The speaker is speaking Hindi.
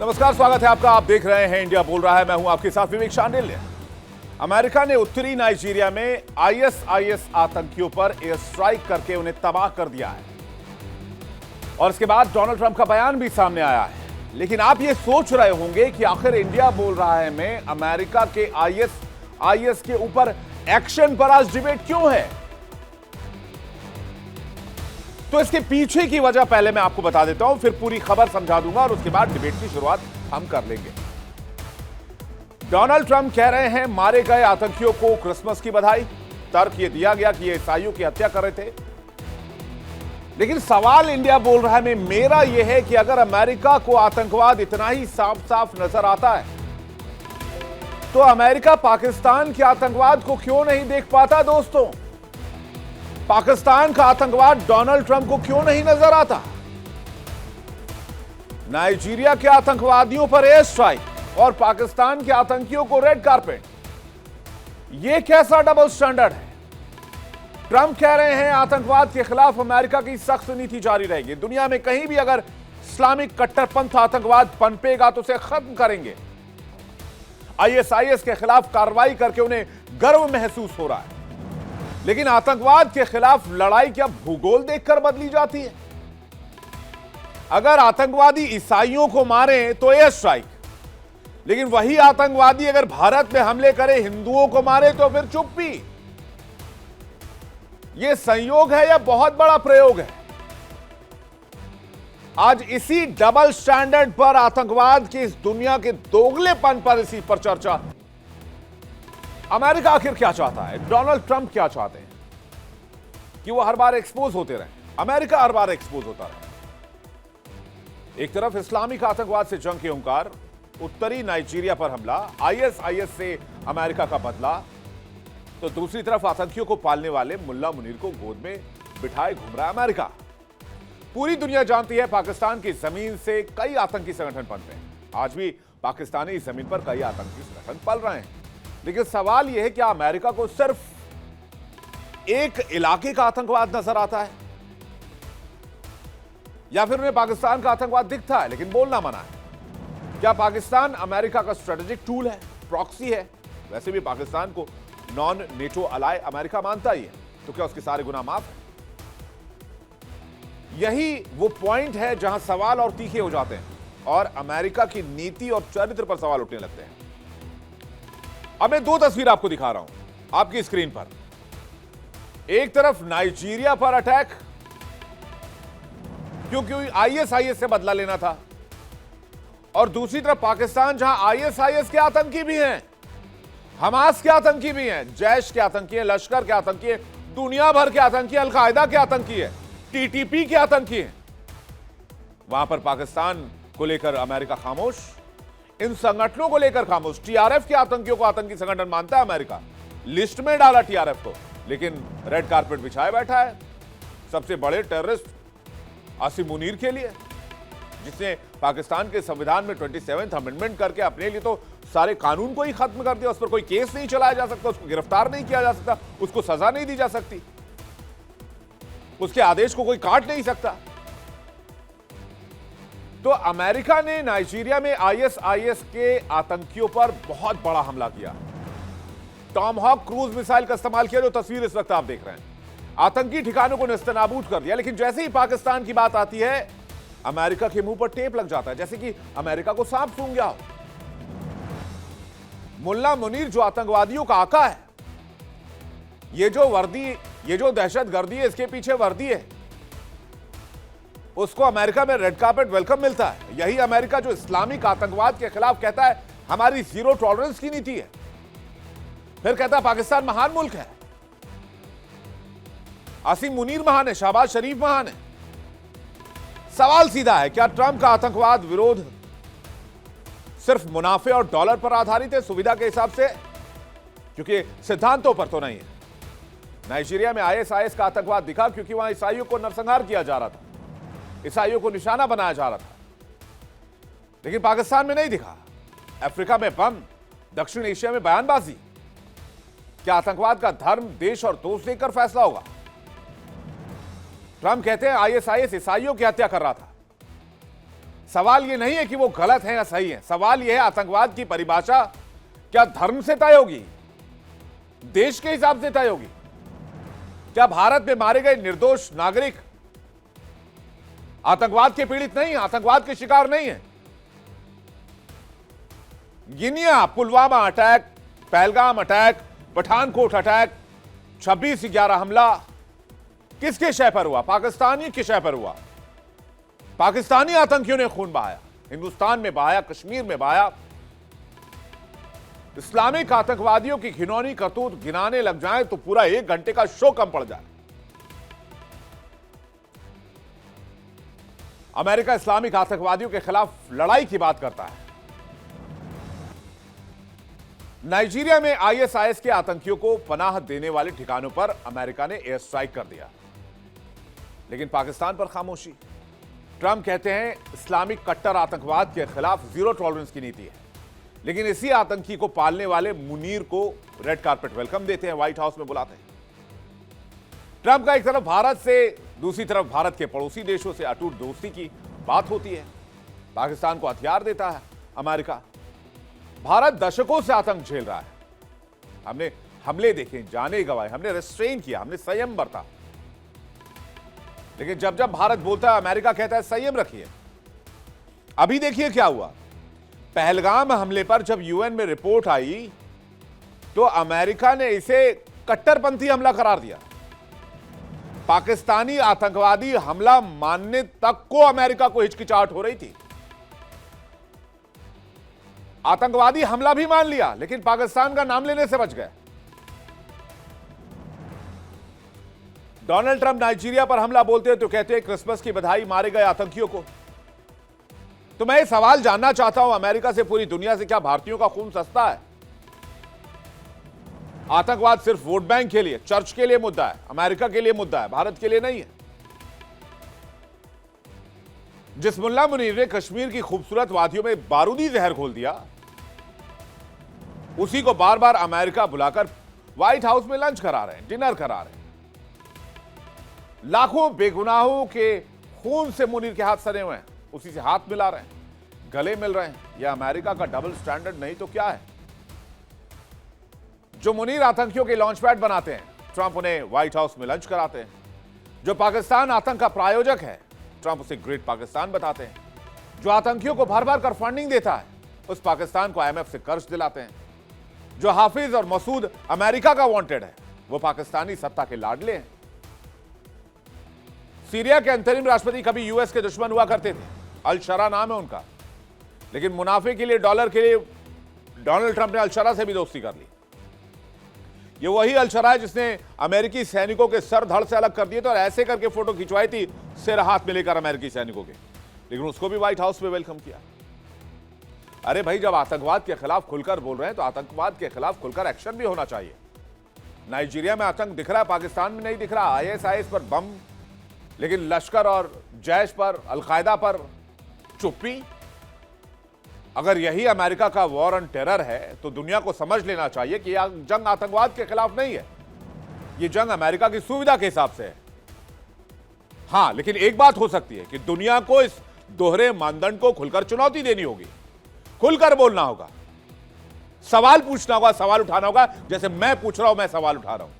नमस्कार, स्वागत है आपका। आप देख रहे हैं इंडिया बोल रहा है। मैं हूं आपके साथ विवेक शांडिल्य। अमेरिका ने उत्तरी नाइजीरिया में आईएसआईएस आतंकियों पर एयर स्ट्राइक करके उन्हें तबाह कर दिया है और इसके बाद डोनाल्ड ट्रंप का बयान भी सामने आया है। लेकिन आप ये सोच रहे होंगे कि आखिर इंडिया बोल रहा है में अमेरिका के आईएसआईएस के ऊपर एक्शन पर आज डिबेट क्यों है? तो इसके पीछे की वजह पहले मैं आपको बता देता हूं, फिर पूरी खबर समझा दूंगा और उसके बाद डिबेट की शुरुआत हम कर लेंगे। डोनाल्ड ट्रंप कह रहे हैं मारे गए आतंकियों को क्रिसमस की बधाई। तर्क यह दिया गया कि ये ईसाइयों की हत्या कर रहे थे। लेकिन सवाल इंडिया बोल रहा है में मेरा यह है कि अगर अमेरिका को आतंकवाद इतना ही साफ साफ नजर आता है तो अमेरिका पाकिस्तान के आतंकवाद को क्यों नहीं देख पाता? दोस्तों, पाकिस्तान का आतंकवाद डोनाल्ड ट्रंप को क्यों नहीं नजर आता? नाइजीरिया के आतंकवादियों पर एयर स्ट्राइक और पाकिस्तान के आतंकियों को रेड कारपेट, यह कैसा डबल स्टैंडर्ड है? ट्रंप कह रहे हैं आतंकवाद के खिलाफ अमेरिका की सख्त नीति जारी रहेगी। दुनिया में कहीं भी अगर इस्लामिक कट्टरपंथ आतंकवाद पनपेगा तो उसे खत्म करेंगे। आईएसआईएस के खिलाफ कार्रवाई करके उन्हें गर्व महसूस हो रहा है। लेकिन आतंकवाद के खिलाफ लड़ाई क्या भूगोल देखकर बदली जाती है? अगर आतंकवादी ईसाइयों को मारे तो एयर स्ट्राइक, लेकिन वही आतंकवादी अगर भारत में हमले करे, हिंदुओं को मारे तो फिर चुप्पी। यह संयोग है या बहुत बड़ा प्रयोग है? आज इसी डबल स्टैंडर्ड पर, आतंकवाद की इस दुनिया के दोगलेपन पर, इसी पर चर्चा। अमेरिका आखिर क्या चाहता है? डोनाल्ड ट्रंप क्या चाहते हैं? कि वो हर बार एक्सपोज होते रहे, अमेरिका हर बार एक्सपोज होता रहे। एक तरफ इस्लामिक आतंकवाद से जंग के हुंकार, उत्तरी नाइजीरिया पर हमला, आईएसआईएस से अमेरिका का बदला, तो दूसरी तरफ आतंकियों को पालने वाले मुल्ला मुनीर को गोद में बिठाए घूम रहा है अमेरिका। पूरी दुनिया जानती है पाकिस्तान की जमीन से कई आतंकी संगठन पनपे हैं। आज भी पाकिस्तानी जमीन पर कई आतंकी संगठन पल रहे हैं। लेकिन सवाल यह है कि अमेरिका को सिर्फ एक इलाके का आतंकवाद नजर आता है या फिर उन्हें पाकिस्तान का आतंकवाद दिखता है लेकिन बोलना मना है? क्या पाकिस्तान अमेरिका का स्ट्रेटेजिक टूल है, प्रॉक्सी है? वैसे भी पाकिस्तान को नॉन नेटो अलाय अमेरिका मानता ही है, तो क्या उसके सारे गुनाह माफ है? यही वो पॉइंट है जहां सवाल और तीखे हो जाते हैं और अमेरिका की नीति और चरित्र पर सवाल उठने लगते हैं। अब मैं दो तस्वीर आपको दिखा रहा हूं आपकी स्क्रीन पर। एक तरफ नाइजीरिया पर अटैक, क्योंकि आईएसआईएस से बदला लेना था, और दूसरी तरफ पाकिस्तान जहां आईएसआईएस के आतंकी भी हैं, हमास के आतंकी भी हैं, जैश के आतंकी हैं, लश्कर के आतंकी हैं, दुनिया भर के आतंकी, अलकायदा के आतंकी है, टीटीपी के आतंकी हैं। वहां पर पाकिस्तान को लेकर अमेरिका खामोश, इन संगठनों को लेकर खामोश। टीआरएफ के आतंकियों को आतंकी संगठन मानता है अमेरिका, लिस्ट में डाला टीआरएफ को, लेकिन रेड कारपेट बिछाए बैठा है सबसे बड़े टेररिस्ट आसिम मुनीर के लिए, जिसने पाकिस्तान के संविधान में 27th अमेंडमेंट करके अपने लिए तो सारे कानून को ही खत्म कर दिया। उस पर कोई केस नहीं चलाया जा सकता, उसको गिरफ्तार नहीं किया जा सकता, उसको सजा नहीं दी जा सकती, उसके आदेश को कोई काट नहीं सकता। तो अमेरिका ने नाइजीरिया में आईएसआईएस के आतंकियों पर बहुत बड़ा हमला किया। टॉमहॉक क्रूज मिसाइल का इस्तेमाल किया, जो तस्वीर इस वक्त आप देख रहे हैं। आतंकी ठिकानों को नेस्तनाबूद कर दिया। लेकिन जैसे ही पाकिस्तान की बात आती है, अमेरिका के मुंह पर टेप लग जाता है, जैसे कि अमेरिका को सांप सूंघ गया हो। मुल्ला मुनीर जो आतंकवादियों का आका है, ये जो वर्दी, ये जो दहशतगर्दी है, इसके पीछे वर्दी है, उसको अमेरिका में रेड कार्पेट वेलकम मिलता है। यही अमेरिका जो इस्लामिक आतंकवाद के खिलाफ कहता है हमारी जीरो टॉलरेंस की नीति है, फिर कहता है पाकिस्तान महान मुल्क है, आसिम मुनीर महान है, शहबाज शरीफ महान है। सवाल सीधा है, क्या ट्रंप का आतंकवाद विरोध सिर्फ मुनाफे और डॉलर पर आधारित है, सुविधा के हिसाब से? क्योंकि सिद्धांतों पर तो नहीं है। नाइजीरिया में आईएसआईएस का आतंकवाद दिखा क्योंकि वहां ईसाइयों को नरसंहार किया जा रहा था, ईसाइयों को निशाना बनाया जा रहा था। लेकिन पाकिस्तान में नहीं दिखा। अफ्रीका में बम, दक्षिण एशिया में बयानबाजी। क्या आतंकवाद का धर्म, देश और दोस्त देखकर फैसला होगा? ट्रंप कहते हैं आईएसआईएस ईसाइयों की हत्या कर रहा था। सवाल ये नहीं है कि वो गलत है या सही है, सवाल ये है आतंकवाद की परिभाषा क्या धर्म से तय होगी, देश के हिसाब से तय होगी? क्या भारत में मारे गए निर्दोष नागरिक आतंकवाद के पीड़ित नहीं, आतंकवाद के शिकार नहीं है? Guinea Pulwama attack, Pahalgam attack, Pathankot attack, 26/11 हमला किसके शय पर हुआ? पाकिस्तानी के शय पर हुआ। पाकिस्तानी आतंकियों ने खून बहाया, हिंदुस्तान में बहाया, कश्मीर में बहाया। इस्लामिक आतंकवादियों की घिनौनी करतूत गिनाने लग जाए तो पूरा 1 घंटे का शो कम पड़ जाए। अमेरिका इस्लामिक आतंकवादियों के खिलाफ लड़ाई की बात करता है। नाइजीरिया में आईएसआईएस के आतंकियों को पनाह देने वाले ठिकानों पर अमेरिका ने एयर स्ट्राइक कर दिया, लेकिन पाकिस्तान पर खामोशी। ट्रंप कहते हैं इस्लामिक कट्टर आतंकवाद के खिलाफ जीरो टॉलरेंस की नीति है, लेकिन इसी आतंकी को पालने वाले मुनीर को रेड कार्पेट वेलकम देते हैं, व्हाइट हाउस में बुलाते हैं। ट्रंप का एक तरफ भारत से, दूसरी तरफ भारत के पड़ोसी देशों से अटूट दोस्ती की बात होती है। पाकिस्तान को हथियार देता है अमेरिका। भारत दशकों से आतंक झेल रहा है। हमने हमले देखे, जाने गंवाए, हमने रेस्ट्रेन किया, हमने संयम बरता, लेकिन जब जब भारत बोलता है अमेरिका कहता है संयम रखिए। अभी देखिए क्या हुआ। पहलगाम हमले पर जब यूएन में रिपोर्ट आई तो अमेरिका ने इसे कट्टरपंथी हमला करार दिया। पाकिस्तानी आतंकवादी हमला मानने तक को अमेरिका को हिचकिचाहट हो रही थी। आतंकवादी हमला भी मान लिया, लेकिन पाकिस्तान का नाम लेने से बच गए। डोनाल्ड ट्रंप नाइजीरिया पर हमला बोलते हैं तो कहते हैं क्रिसमस की बधाई मारे गए आतंकियों को। तो मैं ये सवाल जानना चाहता हूं अमेरिका से, पूरी दुनिया से, क्या भारतीयों का खून सस्ता है? आतंकवाद सिर्फ वोट बैंक के लिए, चर्च के लिए मुद्दा है, अमेरिका के लिए मुद्दा है, भारत के लिए नहीं है। जिस मुल्ला मुनीर ने कश्मीर की खूबसूरत वादियों में बारूदी जहर घोल दिया, उसी को बार बार अमेरिका बुलाकर व्हाइट हाउस में लंच करा रहे हैं, डिनर करा रहे हैं। लाखों बेगुनाहों के खून से मुनीर के हाथ सने हुए हैं, उसी से हाथ मिला रहे हैं, गले मिल रहे हैं। यह अमेरिका का डबल स्टैंडर्ड नहीं तो क्या है? जो मुनीर आतंकियों के लॉन्च पैड बनाते हैं, ट्रंप उन्हें व्हाइट हाउस में लंच कराते हैं। जो पाकिस्तान आतंक का प्रायोजक है, ट्रंप उसे ग्रेट पाकिस्तान बताते हैं। जो आतंकियों को भर भर कर फंडिंग देता है, उस पाकिस्तान को आईएमएफ से कर्ज दिलाते हैं। जो हाफिज और मसूद अमेरिका का वांटेड है, वो पाकिस्तानी सत्ता के लाडले हैं। सीरिया के अंतरिम राष्ट्रपति कभी यूएस के दुश्मन हुआ करते थे, अल शरा नाम है उनका, लेकिन मुनाफे के लिए, डॉलर के लिए डोनाल्ड ट्रंप ने अल शरा से भी दोस्ती कर ली। ये वही अल शरा है जिसने अमेरिकी सैनिकों के सर धड़ से अलग कर दिए थे और ऐसे करके फोटो खिंचवाई थी सिर हाथ में लेकर अमेरिकी सैनिकों के, लेकिन उसको भी व्हाइट हाउस में वेलकम किया। अरे भाई, जब आतंकवाद के खिलाफ खुलकर बोल रहे हैं तो आतंकवाद के खिलाफ खुलकर एक्शन भी होना चाहिए। नाइजीरिया में आतंक दिख रहा है, पाकिस्तान में नहीं दिख रहा। आईएसआईएस पर बम, लेकिन लश्कर और जैश पर, अलकायदा पर चुप्पी। अगर यही अमेरिका का वॉर ऑन टेरर है तो दुनिया को समझ लेना चाहिए कि यह जंग आतंकवाद के खिलाफ नहीं है, यह जंग अमेरिका की सुविधा के हिसाब से है। हां, लेकिन एक बात हो सकती है कि दुनिया को इस दोहरे मानदंड को खुलकर चुनौती देनी होगी, खुलकर बोलना होगा, सवाल पूछना होगा, सवाल उठाना होगा, जैसे मैं पूछ रहा हूं, मैं सवाल उठा रहा हूं।